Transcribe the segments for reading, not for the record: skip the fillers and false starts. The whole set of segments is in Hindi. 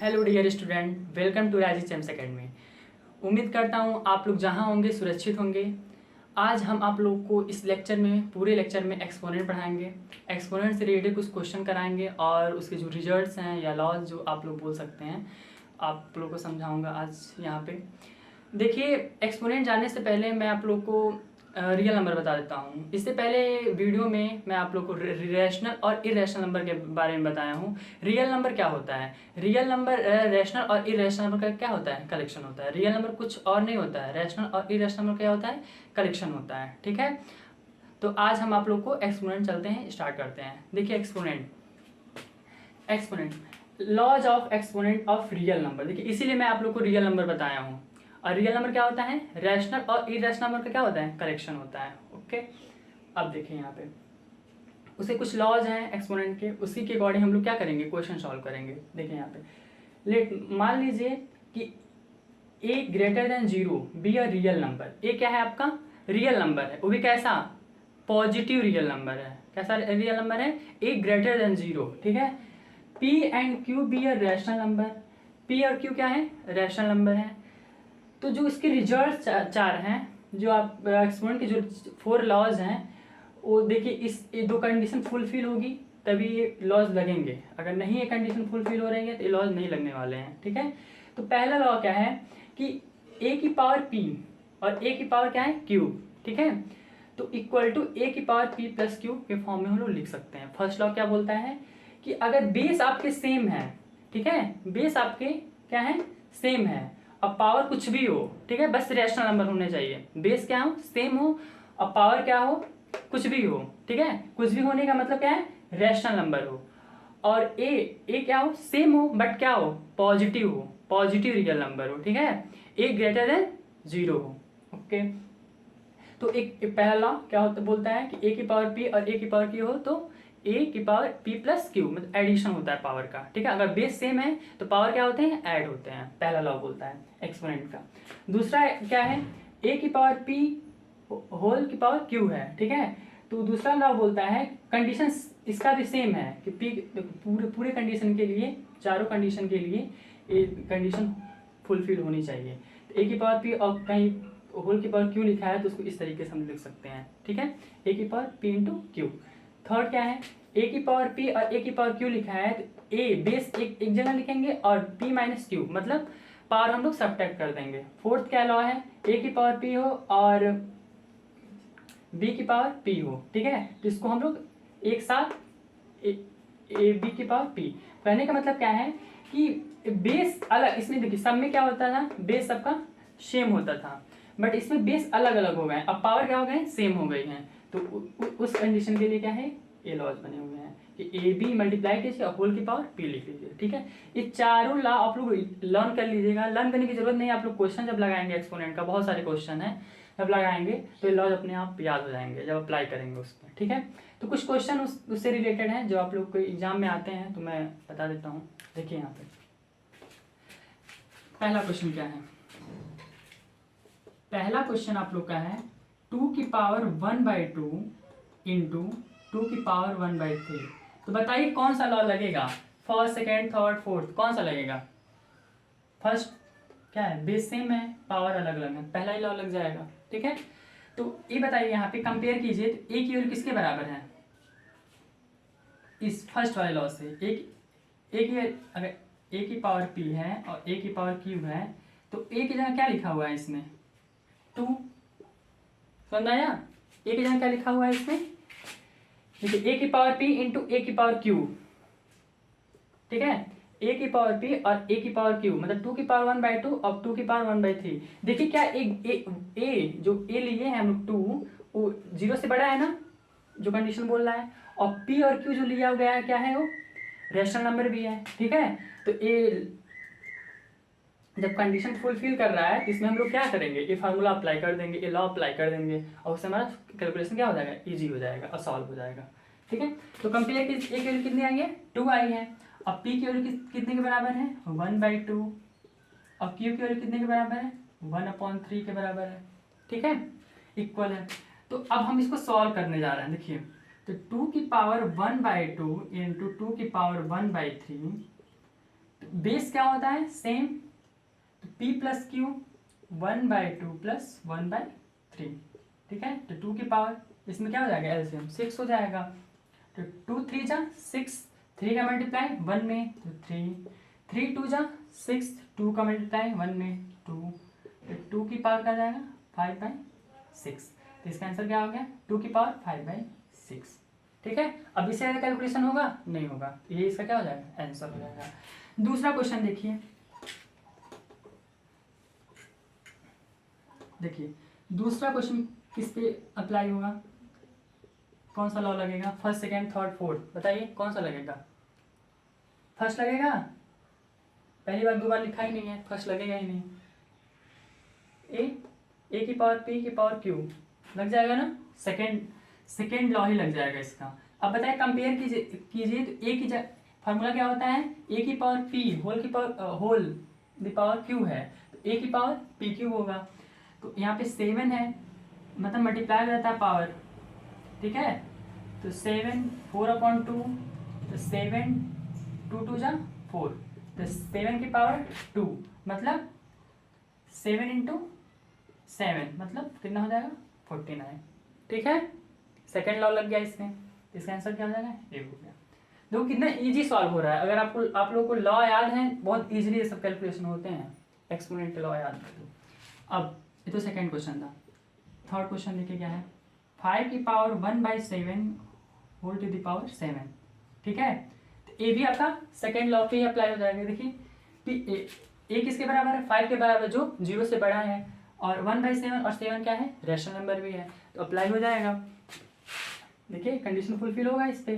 Hello dear student, welcome to Raji Champs academy. उम्मीद करता हूँ आप लोग जहाँ होंगे सुरक्षित होंगे। आज हम आप लोग को इस लेक्चर में पूरे लेक्चर में एक्सपोनेंट पढ़ाएंगे। एक्सपोनेंट से रिलेटेड कुछ क्वेश्चन कराएंगे और उसके जो रिजल्ट्स हैं या लॉज जो आप लोग बोल सकते हैं, आप लोग को समझाऊंगा आज यहाँ पे। देखिए, एक्सपोनेंट जानने से पहले मैं आप लोग को रियल नंबर बता देता हूँ। इससे पहले वीडियो में मैं आप लोग को रेशनल और इरेशनल नंबर के बारे में बताया हूँ। रियल नंबर क्या होता है? रियल नंबर रैशनल और इरेशनल नंबर का क्या होता है? कलेक्शन होता है। रियल नंबर कुछ और नहीं होता है, रैशनल और इरेशनल नंबर क्या होता है? कलेक्शन होता है। ठीक है, तो आज हम आप लोग को एक्सपोनेंट चलते हैं, स्टार्ट करते हैं। देखिए exponent laws of exponent of real number. देखिए, इसीलिए मैं आप लोग को रियल नंबर बताया हूँ। और रियल नंबर क्या होता है? रैशनल और इरेशनल नंबर का क्या होता है? कलेक्शन होता है। ओके, अब देखिए यहाँ पे उसे कुछ लॉज हैं एक्सपोनेंट के, उसी के अकॉर्डिंग हम लोग क्या करेंगे, क्वेश्चन सॉल्व करेंगे। देखिए यहाँ पे मान लीजिए कि A greater than zero B a real number. A क्या है? आपका रियल नंबर है, वो भी कैसा? पॉजिटिव रियल नंबर है। कैसा रियल नंबर है? ए ग्रेटर देन जीरो। ठीक है, P and Q be a rational number. P और क्यू क्या है? रैशनल नंबर है। तो जो इसके रिजल्ट चार हैं, जो आप एक्सपोनेंट के जो 4 लॉज हैं, वो देखिए इस ये 2 कंडीशन फुलफिल होगी तभी ये लॉज लगेंगे। अगर नहीं ये कंडीशन फुलफिल हो रही है तो ये लॉज नहीं लगने वाले हैं। ठीक है, तो पहला लॉ क्या है कि ए की पावर पी और ए की पावर क्या है? क्यू। ठीक है, तो इक्वल टू ए की पावर पी प्लस क्यू के फॉर्म में हम लोग लिख सकते हैं। फर्स्ट लॉ क्या बोलता है कि अगर बेस आपके सेम है, ठीक है, बेस आपके क्या है? सेम है, अब पावर कुछ भी हो, ठीक है, बस रैशनल नंबर होने चाहिए। बेस क्या हो? सेम हो, और पावर क्या हो? कुछ भी हो। ठीक है, कुछ भी होने का मतलब क्या है? रैशनल नंबर हो। और ए क्या हो? सेम हो, बट क्या हो? पॉजिटिव हो, पॉजिटिव रियल नंबर हो। ठीक है, ए ग्रेटर देन जीरो हो। ओके, तो एक पहला लॉ क्या होता बोलता है कि ए की पावर पी और ए की पावर क्यू हो तो ए की पावर पी प्लस क्यू, मतलब एडिशन होता है पावर का। ठीक है, अगर बेस सेम है तो पावर क्या होते हैं? ऐड होते हैं। पहला लॉ बोलता है एक्सपोनेंट का। दूसरा क्या है? ए की पावर पी होल की पावर क्यू है। ठीक है, तो दूसरा लॉ बोलता है कंडीशन इसका भी सेम है कि पी पूरे कंडीशन के लिए, चारों कंडीशन के लिए ये कंडीशन फुलफिल होनी चाहिए। तो ए की पावर पी और कहीं होल की पावर क्यू लिखा है तो उसको इस तरीके से हम लिख सकते हैं। ठीक है, ए की power P into Q. Third क्या है? ए की पावर पी और ए की पावर क्यू लिखा है तो ए बेस एक जगह लिखेंगे और पी माइनस क्यू, मतलब पावर हम लोग सब्ट्रैक्ट कर देंगे। फोर्थ क्या लॉ है? ए की पावर पी हो और बी की पावर पी हो। ठीक है, तो इसको हम लोग एक साथ ए बी की पावर पी। कहने का मतलब क्या है कि बेस अलग, इसमें देखिए सब में क्या होता था? बेस सबका सेम होता था, बट इसमें बेस अलग अलग हो गए, अब पावर क्या हो गए? सेम हो गई हैं। तो उस कंडीशन के लिए क्या है? ये लॉज बने हुए हैं कि ए बी मल्टीप्लाई कीजिए और होल की पावर पी लिख लीजिए। ठीक है, ये चारों लॉ आप लोग लर्न कर लीजिएगा। लर्न करने की जरूरत नहीं है, आप लोग क्वेश्चन जब लगाएंगे एक्सपोनेंट का, बहुत सारे क्वेश्चन है, जब लगाएंगे तो ये लॉज अपने आप याद हो जाएंगे जब अप्लाई करेंगे उसमें। ठीक है, तो कुछ क्वेश्चन उससे रिलेटेड हैं जो आप लोग को एग्जाम में आते हैं, तो मैं बता देता हूँ। देखिए यहाँ पे पहला क्वेश्चन क्या है? पहला क्वेश्चन आप लोग का है 2 की पावर 1/2 इंटू 2 की पावर 1/3। तो बताइए कौन सा लॉ लगेगा? फर्स्ट, सेकेंड, थर्ड, फोर्थ, कौन सा लगेगा? फर्स्ट क्या है? बेस सेम है, पावर अलग अलग है, पहला ही लॉ लग जाएगा। ठीक है, तो ये बताइए यहाँ पे कंपेयर कीजिए तो ए की वैल्यू किसके बराबर है? इस फर्स्ट वाले लॉ से अगर ए की पावर पी है और ए की पावर क्यू है तो ए की जगह क्या लिखा हुआ है इसमें? 2। समझ आया? ए की जगह क्या लिखा हुआ है इसमें? देखिए ए की पावर पी इंटू ए की पावर क्यू। ठीक है, ए की पावर पी और ए की पावर क्यू, मतलब 2 की पावर 1/2 और 2 की पावर 1/3। देखिए क्या ए जो ए लिए हैं हम लोग 2, वो 0 से बड़ा है ना, जो कंडीशन बोल रहा है, और पी और क्यू जो लिया गया है क्या है? वो रैशनल नंबर भी है। ठीक है, तो ए जब कंडीशन फुलफिल कर रहा है तो इसमें हम लोग क्या करेंगे? ये फार्मूला अप्लाई कर देंगे, ये लॉ अप्लाई कर देंगे, और उससे हमारा कैलकुलेशन क्या हो जाएगा? इजी हो जाएगा और सॉल्व हो जाएगा। ठीक है, तो कंपेयर की ए की वैल्यू कितनी आई है? 2 आई है। अब पी की वैल्यू कितने के बराबर है? 1/2। और क्यू की वैल्यू कितने के बराबर है? 1/3 के बराबर है। ठीक है, इक्वल है। तो अब हम इसको सॉल्व करने जा रहे हैं। देखिए, तो 2 की पावर 1/2 इंटू 2 की पावर 1/3 तो बेस क्या होता है, सेम, तो p प्लस क्यू 1/2 प्लस 1/3, ठीक है। तो 2 की पावर, इसमें क्या हो जाएगा एलसीएम 6 हो जाएगा, तो 2 3 जा 6, 3 का मल्टीप्लाई 1 में तो 3, 3 2 जा 6, 2 का मल्टीप्लाई 1 में 2, तो 2 की पावर क्या जाएगा 5/6, तो इसका आंसर क्या हो गया 2 की पावर 5/6, ठीक है। अब इससे ज़्यादा कैलकुलेशन होगा नहीं होगा, तो ये इसका क्या हो जाएगा आंसर हो जाएगा। दूसरा क्वेश्चन देखिए, देखिए दूसरा क्वेश्चन किस पे अप्लाई होगा, कौन सा लॉ लगेगा, फर्स्ट सेकेंड थर्ड फोर्थ, बताइए कौन सा लगेगा, फर्स्ट लगेगा, पहली बार दो बार लिखा ही नहीं है, फर्स्ट लगेगा ही नहीं, ए की पावर पी की पावर क्यू लग जाएगा ना, सेकेंड लॉ ही लग जाएगा इसका। अब बताइए कंपेयर कीजिए तो ए की फार्मूला क्या होता है, ए की power P whole the power Q है, तो ए की पावर पी क्यू होगा, तो यहाँ पे 7 है, मतलब मल्टीप्लाई हो जाता है पावर, ठीक है। तो 7 4/2, तो 7 2 2 जा 4, तो 7 की पावर 2, मतलब 7 × 7 मतलब कितना हो जाएगा 49, ठीक है। सेकेंड लॉ लग गया इसमें, इसका आंसर क्या हो जाएगा ए हो गया। देखो कितना इजी सॉल्व हो रहा है, अगर आप लोगों को लॉ याद है बहुत इजीली ये सब कैलकुलेशन होते हैं, एक्सपोनेंट के लॉ याद कर दो। अब ये तो सेकेंड क्वेश्चन था, थर्ड क्वेश्चन देखिए क्या है, 5 की power 1/7 whole to the power 7, ठीक है। तो ए भी आपका सेकेंड लॉ पे ही अप्लाई हो जाएगा। देखिए ए किसके बराबर है 5 के बराबर, जो 0 से बड़ा है, और 1/7 और 7 क्या है रैशनल नंबर भी है, तो अप्लाई हो जाएगा। देखिए कंडीशन फुलफिल होगा इस पे,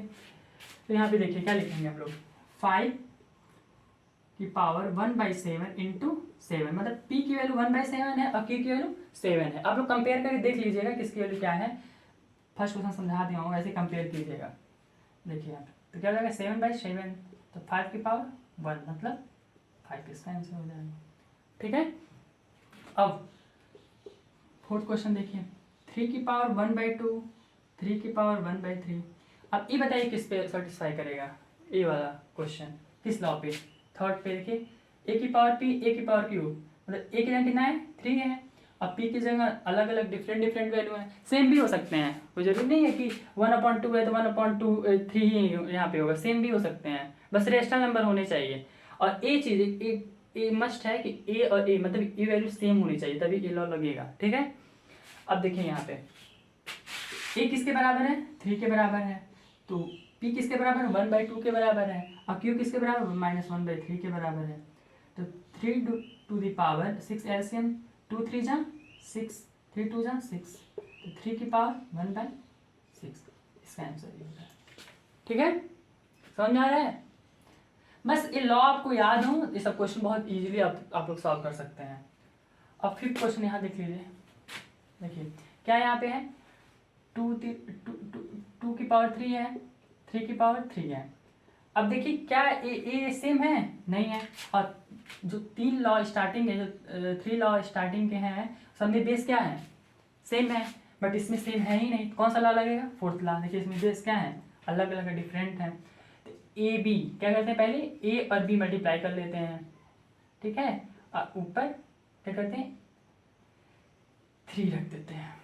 तो यहाँ पे देखिए क्या लिखेंगे हम लोग, 5 की पावर 1/7 × 7, मतलब p की वैल्यू 1/7 है और q की वैल्यू 7 है। आप लोग कंपेयर करके देख लीजिएगा किसकी वैल्यू क्या है, फर्स्ट क्वेश्चन समझा दिया हूँ, ऐसे कंपेयर कीजिएगा। देखिए यहाँ पे तो क्या हो जाएगा 7/7, तो 5 की पावर 1 मतलब 5 इसका आंसर हो जाएगा, ठीक है। अब फोर्थ क्वेश्चन देखिए, 3 की पावर 1/2, 3 की पावर 1/3। अब ये बताइए किस पे सेटिस्फाई करेगा, ए वाला क्वेश्चन किस लॉ पे, थर्ड पे देखिए, ए की पावर पी ए की पावर क्यू, मतलब ए की जगह कितना है 3 है, अब पी की जगह अलग अलग डिफरेंट वैल्यू है, सेम भी हो सकते हैं, कोई जरूरी नहीं है कि 1/2 है तो 1/3 ही यहाँ पे होगा, सेम भी हो सकते हैं, बस रेशनल नंबर होने चाहिए। और ए चीज़ ए मस्ट है कि ए और ए मतलब ए वैल्यू सेम होनी चाहिए, तभी ए लॉ लगेगा, ठीक है। अब देखिए यहाँ पे ए किसके बराबर है 3 के बराबर है, तो p किसके बराबर है 1/2 के बराबर है, और q किसके बराबर -1/3 के बराबर है, तो 3 टू द पावर 6 एलसीएम 2 3 जा 6, 3 2 जा 6, तो 3 की पावर 1/6, इसका आंसर ये होता है, ठीक है। समझ में आ रहा है, बस ये लॉ आपको याद हो, ये सब क्वेश्चन बहुत इजीली आप लोग सॉल्व कर सकते हैं। अब फिफ्थ क्वेश्चन यहाँ देख लीजिए, देखिए क्या यहाँ पे है 2 की पावर 3 है, 3 की पावर 3 है। अब देखिए क्या ए सेम है नहीं है, और जो 3 लॉ स्टार्टिंग है, जो 3 लॉ स्टार्टिंग के हैं सब में बेस क्या है सेम है, बट इसमें सेम है ही नहीं, कौन सा लॉ लगेगा फोर्थ लॉ। देखिए इसमें बेस क्या है अलग अलग डिफरेंट है, तो ए बी क्या करते हैं पहले ए और बी मल्टीप्लाई कर लेते हैं, ठीक है, और ऊपर क्या करते हैं 3 रख देते हैं,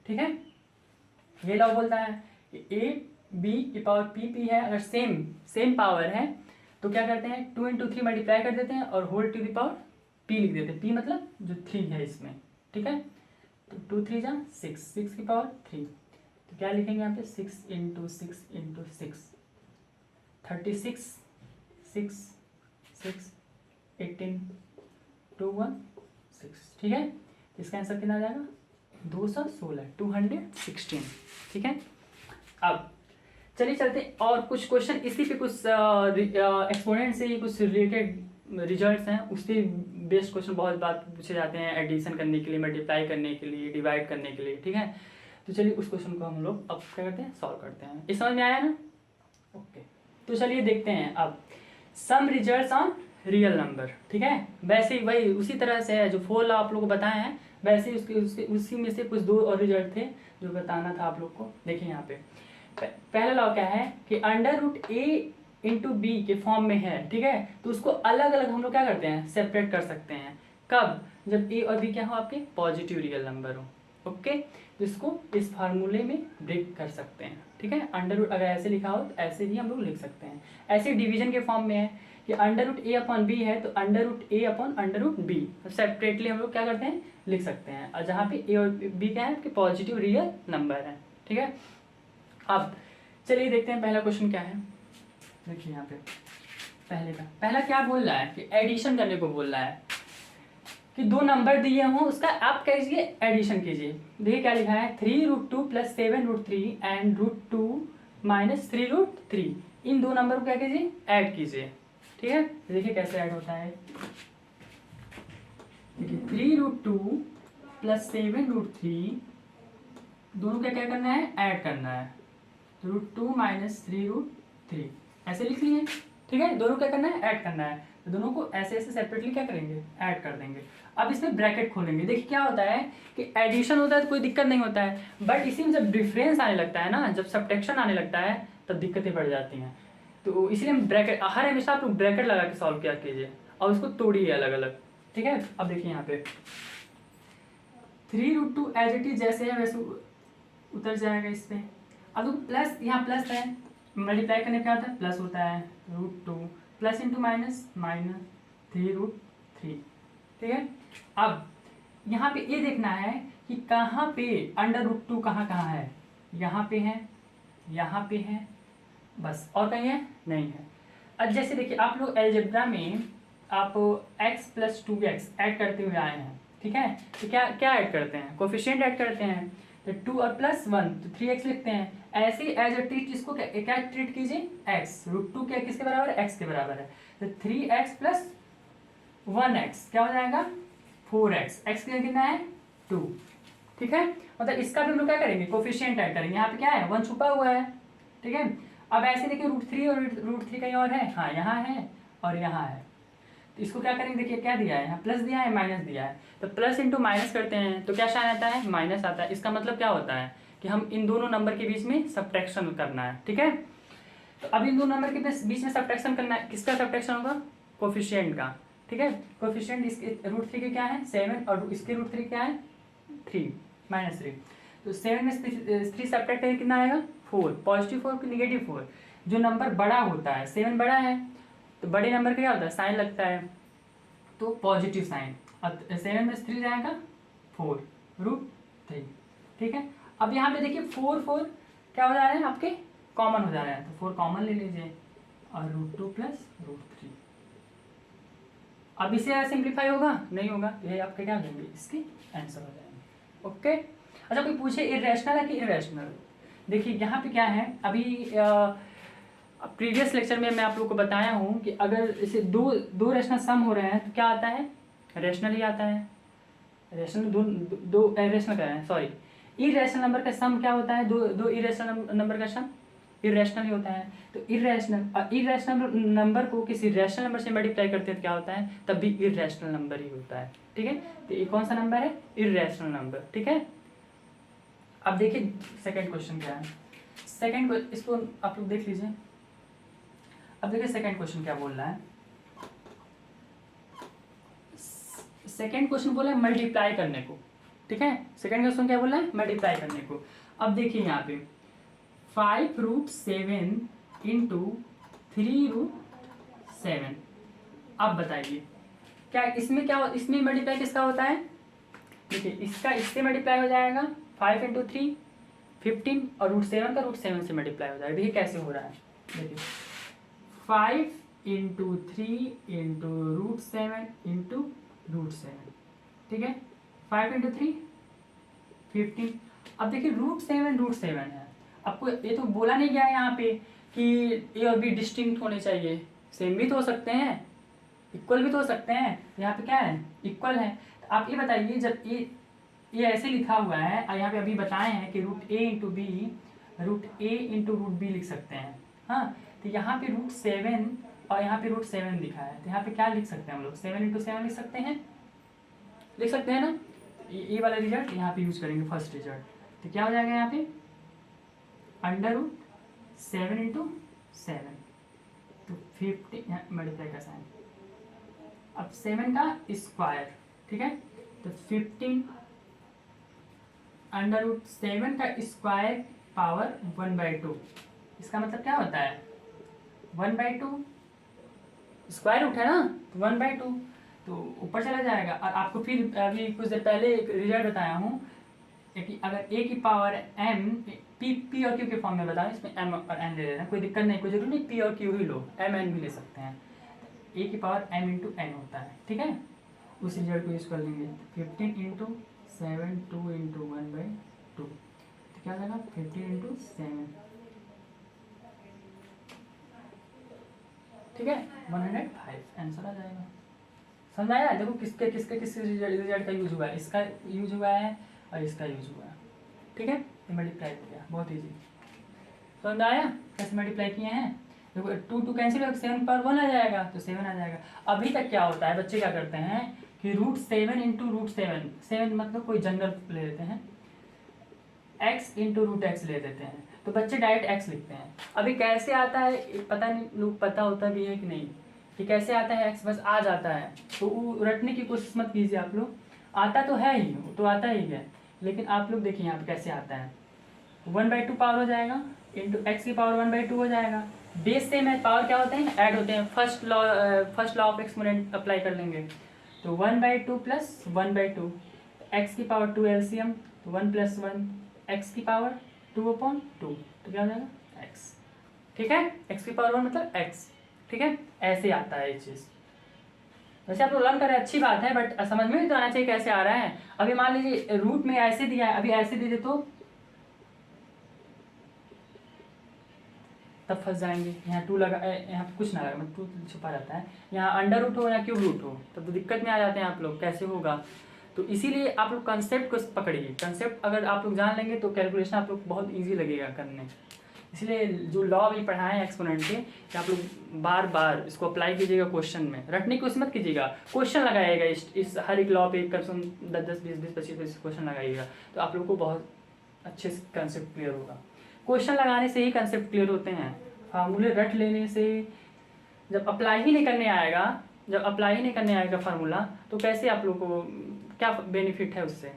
ठीक है। ये लॉ बोलता है कि ए बी की पावर पी है, अगर सेम पावर है तो क्या करते हैं 2 × 3 मल्टीप्लाई कर देते हैं और whole to the power P लिख देते हैं, पी मतलब जो 3 है इसमें, ठीक है। तो 2 3 जा 6, 6 की पावर 3, तो क्या लिखेंगे यहाँ पे 6 × 6 × 6 36, 6 6 18 2 1 6, ठीक है। इसका आंसर कितना आ जाएगा 216 216, ठीक है। अब चलिए चलते और कुछ क्वेश्चन इसी पे कुछ एक्सपोनेंट से कुछ रिलेटेड रिजल्ट्स हैं, उससे बेस्ड क्वेश्चन बहुत बात पूछे जाते हैं एडिशन करने के लिए, मल्टीप्लाई करने के लिए, डिवाइड करने के लिए, ठीक है। तो चलिए उस क्वेश्चन को हम लोग अब क्या करते हैं सॉल्व करते हैं, इस समझ में आया ना, ओके। तो चलिए देखते हैं अब सम रिजल्ट्स ऑन रियल नंबर, ठीक है। वैसे ही वही उसी तरह से है जो 4 लॉ आप लोगों को बताए हैं, वैसे ही उसी में से कुछ 2 और रिजल्ट थे जो बताना था आप लोग को। देखिए यहाँ पे पहला लॉ क्या है कि √a इंटू बी के फॉर्म में है, ठीक है, तो उसको अलग अलग हम लोग क्या करते हैं, सेपरेट कर सकते हैं। कब? जब ए और बी क्या हो आपके पॉजिटिव रियल नंबर हो। ओके, जिसको इस फार्मूले में ब्रेक कर सकते हैं, ठीक है। अंडर रूट अगर ऐसे लिखा हो तो ऐसे भी हम लोग लिख सकते हैं। ऐसे डिवीजन के फॉर्म में है कि under root A upon B है तो under root A upon under root B separately हम लोग क्या करते हैं, लिख सकते हैं। और जहाँ पे ए और बी क्या है कि पॉजिटिव रियल नंबर है, ठीक है। अब चलिए देखते हैं पहला क्वेश्चन क्या है। देखिए यहाँ पे पहला क्या बोल रहा है कि एडिशन करने को बोल रहा है कि दो नंबर दिए हों उसका आप क्या कीजिए, एडिशन कीजिए। देखिए क्या लिखा है, 3√2 + 7√3 एंड √2 - 3√3। इन दो नंबर को क्या कीजिए, ऐड कीजिए, ठीक है। देखिए कैसे ऐड होता है। देखिए 3√2 + 7√3 दोनों क्या क्या करना है, ऐड करना है। √2 - 3√3 ऐसे लिख लिए, ठीक है। दोनों क्या करना है, ऐड करना है। तो दोनों को ऐसे ऐसे सेपरेटली क्या करेंगे, ऐड कर देंगे। अब इसमें ब्रैकेट खोलेंगे। देखिए क्या होता है कि एडिशन होता है तो कोई दिक्कत नहीं होता है, बट इसी में जब डिफरेंस आने लगता है ना, जब सब्ट्रैक्शन आने लगता है तब दिक्कतें बढ़ जाती हैं। तो इसलिए हम ब्रैकेट हर हमेशा आप लोग ब्रैकेट लगा के सॉल्व किया कीजिए और उसको तोड़िए अलग अलग, ठीक है। अब देखिए यहाँ पे 3√2 एज इट इज जैसे है वैसे उतर जाएगा इस पे। अब देखो प्लस, यहाँ प्लस है, मल्टीप्लाई करने पे क्या होता है, प्लस होता है। √2 प्लस इंटू माइनस माइनस 3√3, ठीक है। अब यहाँ पे ये देखना है कि कहाँ पे अंडर √2 कहाँ कहाँ है, यहाँ पे है, यहाँ पे है, बस और कहीं है नहीं है। अब जैसे देखिए आप लोग अलजेब्रा में आप x + 2x ऐड करते हुए आए हैं, ठीक है। तो क्या क्या ऐड करते हैं, कोफिशिएंट ऐड करते हैं। तो 2 और +1 तो 3x लिखते हैं। ऐसे एज अ ट्रीट इसको क्या ट्रीट कीजिए, x √2 क्या किसके बराबर है, x के बराबर है। तो 3x + 1x क्या हो जाएगा, 4x। x कितना है 2, ठीक है। मतलब इसका भी हम लोग क्या करेंगे, कोफिशिएंट ऐड करेंगे। यहाँ पे क्या है 1 छुपा हुआ है, ठीक है। अब ऐसे देखिए √3 और √3 कहीं और है, हाँ यहाँ है और यहाँ है। तो इसको क्या करेंगे, देखिए क्या दिया है, यहाँ प्लस दिया है माइनस दिया है। तो प्लस इंटू माइनस करते हैं तो क्या साइन आता है, माइनस आता है। इसका मतलब क्या होता है कि हम इन दोनों नंबर के बीच में सब्ट्रैक्शन करना है, ठीक है। तो अब इन दोनों नंबर के बीच में सब्ट्रैक्शन करना है, किसका सब्ट्रैक्शन होगा, कोफिशिएंट का, ठीक है। कोफिशिएंट इसके √3 के क्या है 7 और इसके √3 क्या है 3 -3। तो 7 में 3 सब्ट्रैक्ट करें कितना आएगा 4, पॉजिटिव 4 कि नेगेटिव 4। जो नंबर बड़ा होता है 7 बड़ा है तो बड़े नंबर का क्या होता है साइन लगता है, तो पॉजिटिव साइन। अब 7 में 3 जाएगा 4√3, ठीक है। अब यहाँ पे देखिए 4 4 क्या हो जा रहे हैं आपके, कॉमन हो जा रहे हैं। तो 4 कॉमन ले लीजिए और √2 + √3। अब इसे सिंप्लीफाई होगा नहीं होगा, ये आपके क्या होंगे, इसके आंसर हो जाएंगे। ओके, अच्छा कोई पूछे इरेशनल है कि इरेशनल। देखिए यहाँ पे क्या है, अभी प्रीवियस लेक्चर में मैं आप लोग को बताया हूँ कि अगर इसे दो रेशनल सम हो रहे हैं तो क्या आता है, रेशनल ही आता है। रेशनल दो रेशनल क्या है, सॉरी इरेशनल नंबर का सम क्या होता है, दो इरेशनल नंबर का सम इरेशनल ही होता है। तो इरेशनल नंबर को किसी रेशनल नंबर से मल्टीप्लाई करते हैं तो क्या होता है, तब भी इरेशनल नंबर ही होता है, ठीक है। तो ये कौन सा नंबर है, इरेशनल नंबर, ठीक है। अब देखिए सेकंड क्वेश्चन क्या है, इसको आप लोग देख लीजिए। अब देखिए सेकंड क्वेश्चन क्या बोल रहा है। सेकंड क्वेश्चन बोला है मल्टीप्लाई करने को, ठीक है। सेकंड क्वेश्चन क्या बोला है, मल्टीप्लाई करने को। अब देखिए यहाँ पे 5√7 × 3√7। अब बताइए क्या इसमें इसमें मल्टीप्लाई किसका होता है, देखिए इसका इससे मल्टीप्लाई हो जाएगा 5 × 3 15 और √7 का √7 से मल्टीप्लाई हो जाएगा। देखिए कैसे हो रहा है, देखिए 5 × 3 × √7 × √7, ठीक है। 5 × 3 15। अब देखिए √7 है, आपको ये तो बोला नहीं गया है यहाँ पे कि ए और बी डिस्टिंक्ट होने चाहिए, सेम भी तो हो सकते हैं, इक्वल भी तो हो सकते हैं। यहाँ पे क्या है, इक्वल है। तो आप ये बताइए जब ये ऐसे लिखा हुआ है और यहाँ पे अभी बताए हैं कि √a × b √a × √b लिख सकते हैं, हाँ। तो यहाँ पे √7 और यहाँ पे √7 लिखा है, तो यहाँ पे क्या लिख सकते हैं हम लोग, 7 × 7 लिख सकते हैं ना। ये वाला रिजल्ट यहाँ पे यूज करेंगे फर्स्ट रिजल्ट। तो क्या हो जाएगा यहाँ पे √7 × 7, तो 50 मल्टीप्लाई का साइन, अब 7 का स्क्वायर, ठीक है, तो 15 √7 का स्क्वायर पावर 1/2। इसका मतलब क्या होता है 1/2, स्क्वायर रूट है ना, तो 1/2 तो ऊपर चला जाएगा। और आपको फिर अभी कुछ देर पहले एक रिजल्ट बताया हूँ कि अगर ए की पावर m, पी और क्यू के फॉर्म में बताया, इसमें m और n ले लेना, कोई दिक्कत नहीं, कोई जरूरी नहीं पी और क्यू ही लो, m n भी ले सकते हैं। ए की पावर m इंटू n होता है, ठीक है, उस रिजल्ट को यूज़ कर लेंगे। 15 इंटू 7 2 इंटू 1/2, तो क्या हो जाएगा 15 इंटू 7, ठीक है, 105 आंसर आ जाएगा। समझ आया? देखो किसके किसके किस रिजल्ट का यूज हुआ है, इसका यूज हुआ है और इसका यूज हुआ है, ठीक है, ये मल्टीप्लाई हो गया, बहुत ईजी। समझ आया कैसे मल्टीप्लाई किए हैं? देखो 2 2 कैंसिल हो, 7 पावर 1 आ जाएगा, तो 7 आ जाएगा। अभी तक क्या होता है, बच्चे क्या करते हैं कि √7 इंटू √7, 7 मतलब कोई जनरल ले लेते हैं, x इंटू √x ले देते हैं, तो बच्चे डायरेक्ट x लिखते हैं। अभी कैसे आता है पता नहीं, लोग पता होता भी है कि नहीं कि कैसे आता है x, बस आ जाता है, तो वो रटने की कोशिश मत कीजिए आप लोग, आता तो है ही, वो तो आता ही है, लेकिन आप लोग देखिए यहाँ पे कैसे आता है, 1/2 पावर हो जाएगा इंटू x की पावर 1/2 हो जाएगा। बेस सेम है, पावर क्या होते हैं ऐड होते हैं, first law of exponent apply कर लेंगे, तो 1/2 प्लस 1/2, x की पावर 2 एलसीएम, तो 1 + 1 x की पावर 2/2, तो क्या हो जाएगा x, ठीक है, x की पावर 1 मतलब x, ठीक है, ऐसे आता है ये चीज़। वैसे आप लोग लर्न कर रहे हैं, अच्छी बात है, बट समझ में भी तो आना चाहिए कैसे आ रहा है। अभी मान लीजिए रूट में ऐसे दिया है, अभी ऐसे दे दे तो तब फंस जाएंगे। यहाँ 2 लगा, यहाँ पे कुछ ना लगा, मतलब 2 छुपा रहता है, यहाँ √√ हो या क्यूब रूट हो, तब तो दिक्कत में आ जाते हैं आप लोग, कैसे होगा। तो इसीलिए आप लोग कंसेप्ट को पकड़िए, कंसेप्ट अगर आप लोग जान लेंगे तो कैलकुलेशन आप लोग बहुत ईजी लगेगा करने। इसलिए जो लॉ अभी पढ़ाए हैं एक्सपोनेंट के, कि आप लोग बार बार इसको अप्लाई कीजिएगा क्वेश्चन में, रटने की कोशिश मत कीजिएगा, क्वेश्चन लगाइएगा इस हर एक लॉ पे कम से कम 10 20 20 25 क्वेश्चन लगाइएगा, तो आप लोग को बहुत अच्छे से कंसेप्ट क्लियर होगा। क्वेश्चन लगाने से ही कंसेप्ट क्लियर होते हैं, फार्मूले रट लेने से जब अप्लाई ही नहीं करने आएगा, फार्मूला, तो कैसे आप लोग को क्या बेनिफिट है उससे।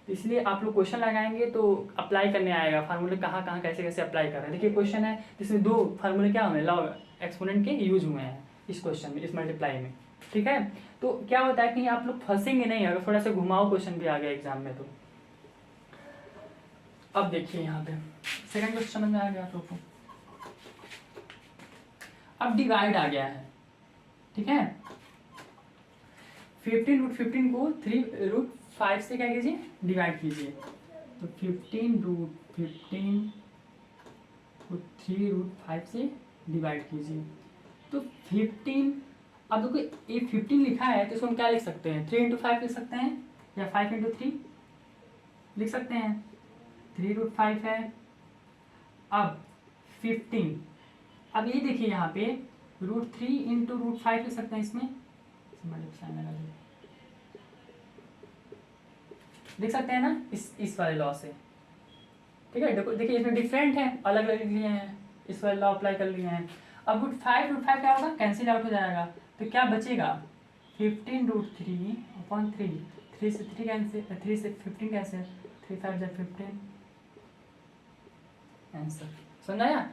इसलिए आप लोग क्वेश्चन लगाएंगे तो अप्लाई करने आएगा, फार्मूले कहाँ कहाँ कैसे कैसे अप्लाई कर रहे हैं। देखिए क्वेश्चन है जिसमें 2 फार्मूले क्या हुए, लॉ एक्सपोनेंट के यूज हुए हैं इस क्वेश्चन में, इस मल्टीप्लाई में, ठीक है। तो क्या होता है कि आप लोग फंसेंगे नहीं अगर थोड़ा सा घुमाओ क्वेश्चन भी आ गया एग्जाम में तो। अब देखिए यहाँ पे सेकंड क्वेश्चन समझ में आ गया आप लोग को। अब डिवाइड आ गया है, ठीक है, 15 को 3√5 से क्या कीजिए डिवाइड कीजिए, तो 15 को 3√5 से डिवाइड कीजिए, तो 15, अब देखो ये 15 लिखा है तो इसको हम क्या लिख सकते हैं, 3 × 5 लिख सकते हैं, या 5 × 3 लिख सकते हैं, 3√5 है। अब 15, अब ये देखिए यहाँ पे √3 × √5 लिख सकते हैं, इसमें लिख सकते हैं ना, इस वाले लॉ से, ठीक है। देखो देखिए इसमें डिफरेंट है, अलग अलग लिख लिए हैं, इस वाले लॉ अप्लाई कर लिए हैं। अब √5 क्या होगा, कैंसिल आउट हो जाएगा, तो क्या बचेगा 15√3/3, 3 से 3 कैंसिल, 3 से 15 कैंसिल, 3 5 = 15, आंसर। समझ आया?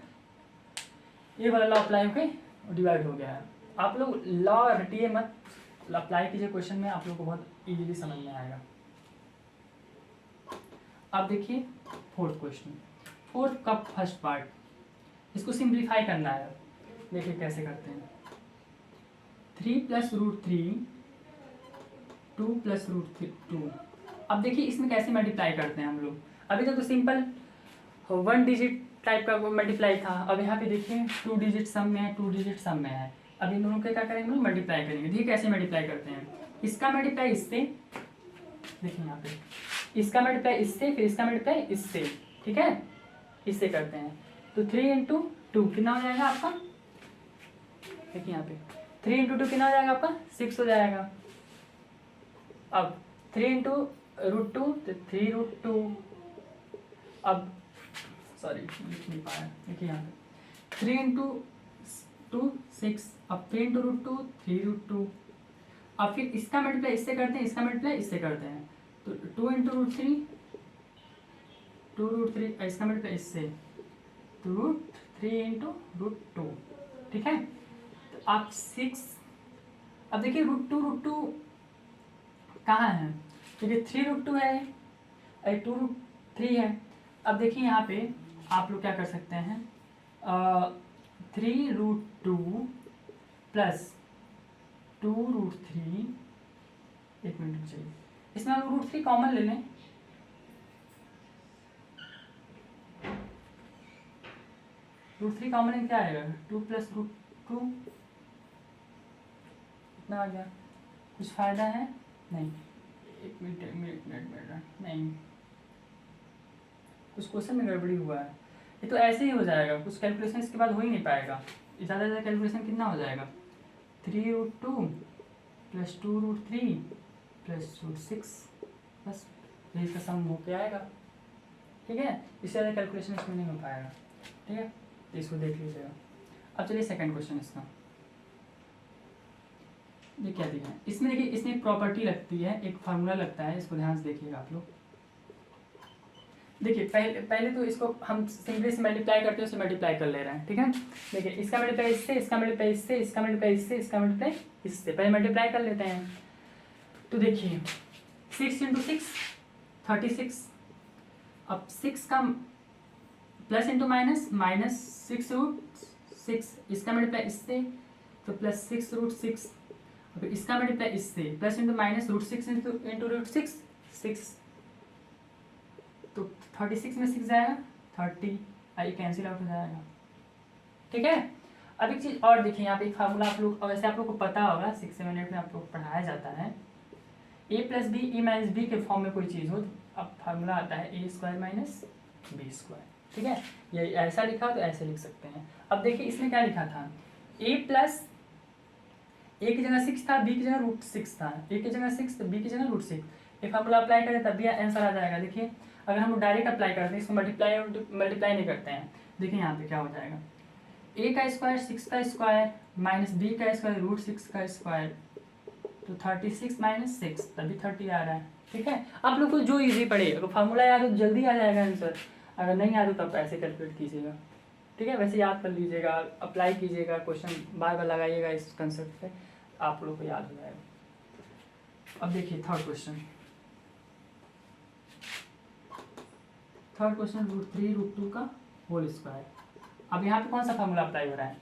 ये वाला लॉ अप्लाई होके डिवाइड हो गया है। आप लोग लॉ रटिए मत, अप्लाई कीजिए क्वेश्चन में, आप लोग को बहुत इजीली समझ में आएगा। अब देखिए फोर्थ क्वेश्चन, फोर्थ का फर्स्ट पार्ट, इसको सिंप्लीफाई करना है। देखिए कैसे करते हैं, 3 + √3, 2 + √2। अब देखिए इसमें कैसे मल्टीप्लाई करते हैं हम लोग। अभी तक तो सिंपल 1 डिजिट टाइप का मल्टीप्लाई था, अब यहाँ पे देखिए 2 डिजिट सम में है, 2 डिजिट सम में है। अब इन दोनों के क्या करेंगे, मल्टीप्लाई करेंगे। देखिए कैसे मल्टीप्लाई करते हैं, इसका मल्टीप्लाई इससे, देखिए यहाँ पे इसका मल्टीप्लाई इससे, फिर इसका मल्टीप्लाई इससे, ठीक है, इससे करते हैं। तो 3 × 2 कितना हो जाएगा आपका, देखिए यहाँ पे 3 × 2 कितना हो जाएगा आपका 6 हो जाएगा। अब 3 × √2 तो 3√2, अब सॉरी लिख नहीं पाया, देखिए यहाँ पे 3 × 2 6, अब 3 इंटू रूट 2 3 रूट 2, अब फिर इसका मल्टीप्लाई इससे करते हैं, इसका मल्टीप्लाई इससे करते हैं, तो 2 इंटू रूट 3 2 रूट 3, इसका मल्टीप्लाई इससे तो रूट 3 इंटू रूट 2, ठीक है। तो आप 6, अब देखिए रूट टू कहाँ है, देखिए 3 रूट 2 है, 2 रूट 3 है। अब देखिए यहाँ पे आप लोग क्या कर सकते हैं, 3 रूट 2 प्लस 2 रूट 3, एक मिनट चाहिए, इसमें हम रूट 3 कॉमन ले लें, रूट 3 कॉमन क्या आएगा, 2 प्लस रूट 2, इतना आ गया, कुछ फ़ायदा है नहीं, एक मिनट नहीं, कुछ क्वेश्चन में गड़बड़ी हुआ है, ये तो ऐसे ही हो जाएगा, कुछ कैलकुलेशन इसके बाद हो ही नहीं पाएगा, ज़्यादा से ज़्यादा कैलकुलेशन कितना हो जाएगा, 3 root 2 plus 2 root 3 plus root 6, बस यही इसका सम हो के आएगा, ठीक है। इससे ज़्यादा कैलकुलेशन इसमें नहीं हो पाएगा, ठीक है, तो इसको देख लीजिएगा। अब चलिए सेकंड क्वेश्चन इसका, ये क्या दिया है इसमें, देखिए इसमें एक प्रॉपर्टी लगती है, एक फार्मूला लगता है, इसको ध्यान से देखिएगा आप लोग। देखिए पहले तो इसको हम सिंपली से मल्टीप्लाई करते हैं, उसे मल्टीप्लाई कर ले रहे हैं, ठीक है। देखिए इसका मल्टीप्लाई इससे, इसका मल्टीप्लाई इससे, इसका मल्टीप्लाई इससे, इसका मल्टीप्लाई इससे, पहले मल्टीप्लाई कर लेते हैं। तो देखिए 6 इंटू 6 36, अब 6 का plus into minus, minus 6 root 6, इसका मल्टीप्लाई इससे तो प्लस 6 रूट 6, अब इसका मल्टीप्लाई इससे plus into minus root 6 into root 6 6, तो 36 में 6 जाएगा 30, आई कैंसिल आउट हो जाएगा, ठीक है। अब एक चीज़ और देखिए, यहाँ पे एक फार्मूला आप लोग, वैसे आप लोग को पता होगा 6 से 8 में आप लोग पढ़ाया जाता है, a plus B A minus B के फॉर्म में कोई चीज़ हो, अब फार्मूला आता है a square minus B square, ठीक है। ये ऐसा लिखा तो ऐसे लिख सकते हैं। अब देखिए इसमें क्या लिखा था, a प्लस a की जगह 6 था, b की जगह रूट 6 था, a की जगह 6 तो b की जगह रूट 6, ये फार्मूला अप्लाई करें तब भी आंसर आ जाएगा। देखिए अगर हम डायरेक्ट अप्लाई करते हैं, इसको मल्टीप्लाई नहीं करते हैं, देखिए यहाँ पे क्या हो जाएगा, a का स्क्वायर 6 का स्क्वायर माइनस b का स्क्वायर रूट 6 का स्क्वायर, तो 36 माइनस 6 तभी 30 आ रहा है, ठीक है। आप लोग को जो इजी पड़े, अगर फार्मूला याद हो तो जल्दी आ जाएगा आंसर, अगर नहीं याद हो तब ऐसे कैलकुलेट कीजिएगा, ठीक है। वैसे याद कर लीजिएगा, अप्लाई कीजिएगा, क्वेश्चन बार बार लगाइएगा इस कंसेप्ट पे, आप लोग को याद हो जाएगा। अब देखिए थर्ड क्वेश्चन रूट 3 रूट 2 का होल स्क्वायर। अब यहाँ पे कौन सा फार्मूला अप्लाई हो रहा है,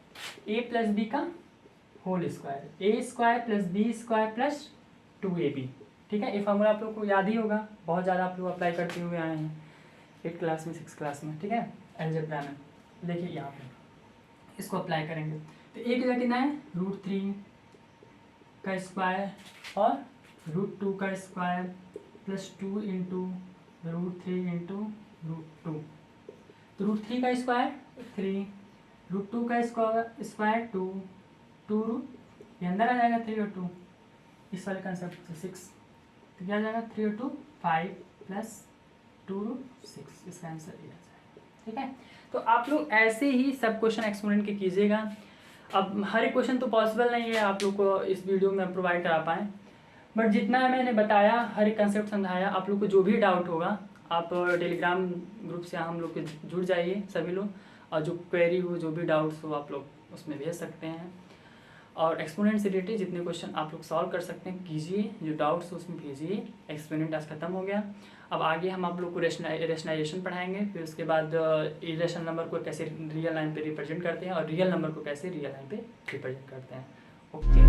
a प्लस बी का whole square, a square plus B square plus 2ab, ठीक है। ये फार्मूला आप लोग को याद ही होगा, बहुत ज़्यादा आप लोग अप्लाई करते हुए आए हैं 8 क्लास में 6 क्लास में, ठीक है, अलजेब्रा में। देखिए यहाँ पे इसको अप्लाई करेंगे तो एक जगह कितना है, रूट 3 का स्क्वायर और रूट 2 का square plus 2 into root 3 into root 2, तो रूट 3 का स्क्वायर 3, रूट 2 का स्क्वायर 2 रूट, ये अंदर आ जाएगा 3 और 2, इस वाले कंसेप्ट से 6, तो क्या आ जाएगा 3 और 2 5 प्लस 2 रूट 6, इसका आंसर ये आ जाएगा, ठीक है। तो आप लोग ऐसे ही सब क्वेश्चन एक्सपोनेंट के कीजिएगा। अब हर एक क्वेश्चन तो पॉसिबल नहीं है आप लोग को इस वीडियो में प्रोवाइड करा पाएँ, बट जितना मैंने बताया, हर एक कंसेप्ट समझाया, आप लोग को जो भी डाउट होगा आप टेलीग्राम ग्रुप से हम लोग के जुड़ जाइए सभी लोग, और जो क्वेरी हो, जो भी डाउट्स हो आप लोग उसमें भेज सकते हैं, और एक्सपोनेंट से रिलेटेड जितने क्वेश्चन आप लोग सॉल्व कर सकते हैं कीजिए, जो डाउट्स हो उसमें भेजिए। एक्सपोनेंट आज खत्म हो गया, अब आगे हम आप लोग को रेशनलाइजेशन पढ़ाएंगे, फिर उसके बाद इरेशनल नंबर को कैसे रियल लाइन पे रिप्रेजेंट करते हैं और रियल नंबर को कैसे रियल लाइन पे रिप्रेजेंट करते हैं। ओके।